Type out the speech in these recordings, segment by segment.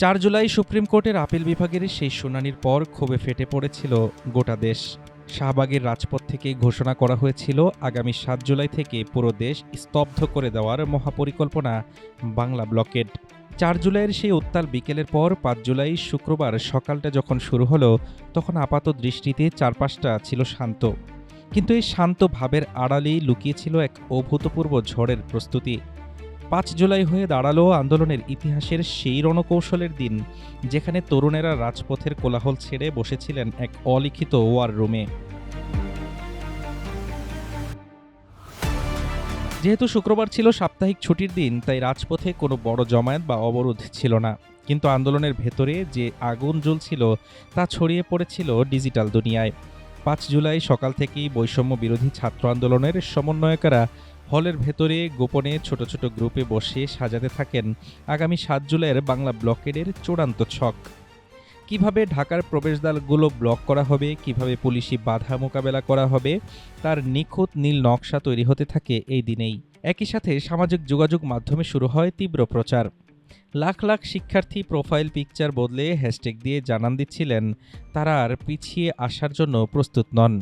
৪ July supreme কোর্টের appeal বিভাগের সেই শুনানির পর ক্ষোভে ফেটে পড়েছিল গোটা দেশ। শাহবাগের রাজপথ থেকে ঘোষণা করা হয়েছিল আগামী ৭ জুলাই থেকে পুরো দেশ স্তব্ধ করে দেওয়ার মহাপরিকল্পনা বাংলা ব্লকেড। ৪ জুলাইয়ের সেই উত্তাল বিকেলের পর ৫ জুলাই শুক্রবার সকালটা যখন শুরু হলো, তখন আপাত দৃষ্টিতে চারপাশটা ছিল শান্ত। কিন্তু এই শান্ত ভাবের আড়ালেই লুকিয়েছিল এক অভূতপূর্ব ঝড়ের প্রস্তুতি। ৫ জুলাই হয়ে দাঁড়ালো আন্দোলনের ইতিহাসের সেই রণকৌশলের দিন, যেখানে তরুণেরা রাজপথের কোলাহল ছেড়ে বসেছিলেন এক অলিখিত ওয়ার রুমে। যেহেতু শুক্রবার ছিল সাপ্তাহিক ছুটির দিন, তাই রাজপথে কোনো বড় জমায়েত বা অবরোধ ছিল না। কিন্তু আন্দোলনের ভেতরে যে আগুন জ্বলছিল তা ছড়িয়ে পড়েছিল ডিজিটাল দুনিয়ায়। ৫ জুলাই সকাল থেকেই বৈষম্য বিরোধী ছাত্র আন্দোলনের সমন্বয়কেরা হলের ভেতরে গোপনে ছোট ছোট গ্রুপে বসে সাজাতে থাকেন আগামী ৭ জুলাইয়ের বাংলা ব্লকেডের চূড়ান্ত ছক। কিভাবে ঢাকার প্রবেশদ্বারগুলো ব্লক করা হবে, কিভাবে পুলিশি বাধা মোকাবেলা করা হবে, তার নিখুঁত নীল নকশা তৈরি হতে থাকে এই দিনেই। একই সাথে সামাজিক যোগাযোগ মাধ্যমে শুরু হয় তীব্র প্রচার। লাখ লাখ শিক্ষার্থী প্রোফাইল পিকচার বদলে হ্যাশট্যাগ দিয়ে জানান দিচ্ছিলেন তারা আর পিছিয়ে আসার জন্য প্রস্তুত নন।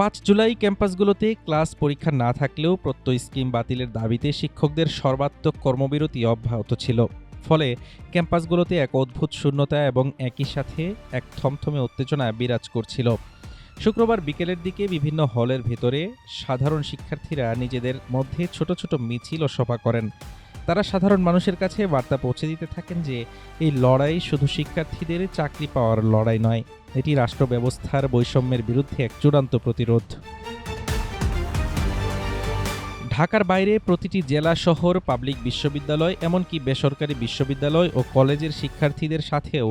৫ জুলাই ক্যাম্পাসগুলোতে ক্লাস পরীক্ষা না থাকলেও প্রত্যয় স্কিম বাতিলের দাবিতে শিক্ষকদের সর্বাত্মক কর্মবিরতি অব্যাহত ছিল। ফলে ক্যাম্পাসগুলোতে এক অদ্ভুত শূন্যতা এবং একই সাথে এক থমথমে উত্তেজনা বিরাজ করছিল। শুক্রবার বিকেলের দিকে বিভিন্ন হলের ভেতরে সাধারণ শিক্ষার্থীরা নিজেদের মধ্যে ছোট ছোট মিছিল ও সভা করেন। তারা সাধারণ মানুষের কাছে বার্তা পৌঁছে দিতে থাকেন যে এই লড়াই শুধু শিক্ষার্থীদের চাকরি পাওয়ার লড়াই নয়, এটি রাষ্ট্র ব্যবস্থার বৈষম্যের বিরুদ্ধে এক চূড়ান্ত প্রতিরোধ। ঢাকার বাইরে প্রতিটি জেলা শহর, পাবলিক বিশ্ববিদ্যালয়, এমনকি বেসরকারি বিশ্ববিদ্যালয় ও কলেজের শিক্ষার্থীদের সাথেও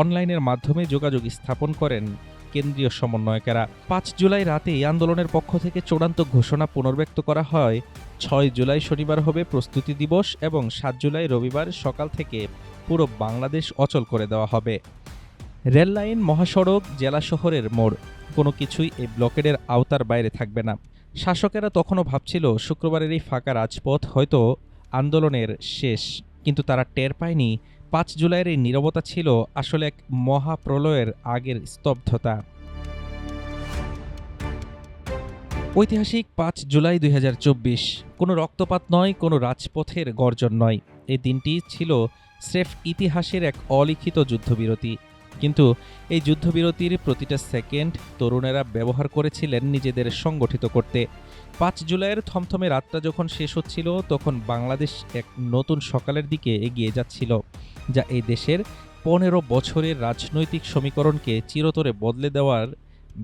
অনলাইনের মাধ্যমে যোগাযোগ স্থাপন করেন কেন্দ্রীয় সমন্বয়কেরা। ৫ জুলাই রাতে আন্দোলনের পক্ষ থেকে চূড়ান্ত ঘোষণা পুনর্ব্যক্ত করা হয়। ৬ জুলাই শনিবার হবে প্রস্তুতি দিবস এবং ৭ জুলাই রবিবার সকাল থেকে পুরো বাংলাদেশ অচল করে দেওয়া হবে। রেললাইন, মহাসড়ক, জেলা শহরের মোড়, কোনো কিছুই এই ব্লকেডের আওতার বাইরে থাকবে না। শাসকেরা তখনও ভাবছিল শুক্রবারের এই ফাঁকা রাজপথ হয়তো আন্দোলনের শেষ, কিন্তু তারা টের পায়নি ৫ জুলাইয়ের এই নীরবতা ছিল আসলে এক মহাপ্রলয়ের আগের স্তব্ধতা। ঐতিহাসিক ৫ জুলাই ২০২৪, কোনো রক্তপাত নয়, কোনো রাজপথের গর্জন নয়। এই দিনটি ছিল স্রেফ ইতিহাসের এক অলিখিত যুদ্ধবিরতি। কিন্তু এই যুদ্ধবিরতির প্রতিটা সেকেন্ড তরুণেরা ব্যবহার করেছিলেন নিজেদের সংগঠিত করতে। ৫ জুলাইয়ের থমথমে রাতটা যখন শেষ হচ্ছিল, তখন বাংলাদেশ এক নতুন সকালের দিকে এগিয়ে যাচ্ছিল, যা এই দেশের ১৫ বছরের রাজনৈতিক সমীকরণকে চিরতরে বদলে দেওয়ার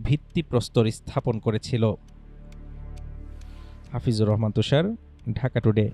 ভিত্তিপ্রস্তর স্থাপন করেছিল। হাফিজুর রহমান তুষার, ঢাকা টুডে।